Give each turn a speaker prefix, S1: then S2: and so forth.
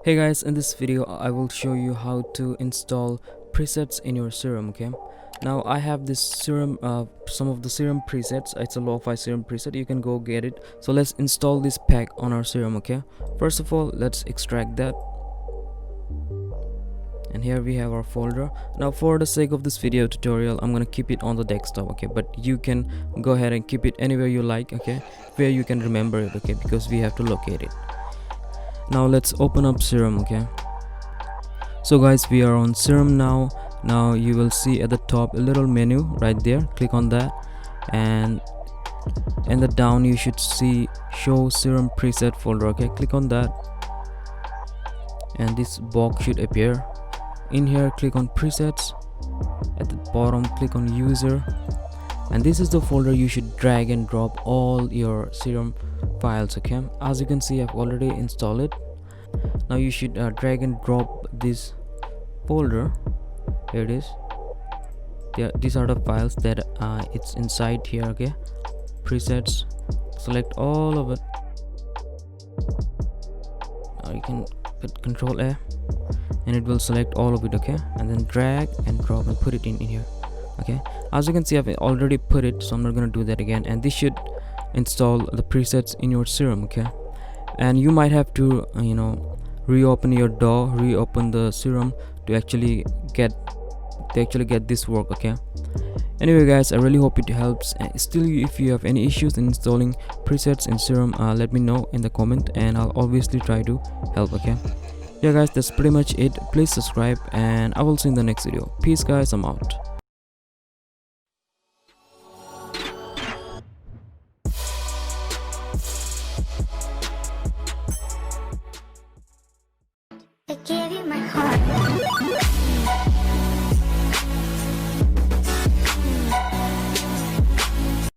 S1: Hey guys, in this video I will show you how to install presets in your Serum. Okay, now I have this Serum, some of the Serum presets. It's a Lofi Serum preset, you can go get it. So let's install this pack on our Serum. Okay, first of all let's extract that, and here we have our folder. Now for the sake of this video tutorial I'm gonna keep it on the desktop, okay, but you can go ahead and keep it anywhere you like, okay, where you can remember it, okay, because we have to locate it. Now let's open up Serum. Okay, so guys, we are on Serum now. Now you will see at the top a little menu right there. Click on that, and in the down you should see show Serum preset folder. Okay, click on that, and this box should appear. In here click on presets. At the bottom click on user, and this is the folder you should drag and drop all your Serum files. Okay, as you can see I've already installed it. Now you should drag and drop this folder. Here it is. These are the files that it's inside here. Okay, presets, select all of it. Now you can put Control A and it will select all of it. Okay, and then drag and drop and put it in here. Okay, as you can see I've already put it, so I'm not gonna do that again. And this should install the presets in your Serum. Okay, and you might have to reopen your DAW, reopen the Serum to actually get this work. Okay, anyway guys, I really hope it helps. And still, if you have any issues in installing presets in Serum, let me know in the comment and I'll obviously try to help. Okay, yeah guys, that's pretty much it. Please subscribe and I will see you in the next video. Peace guys, I'm out.
S2: I gave you my heart.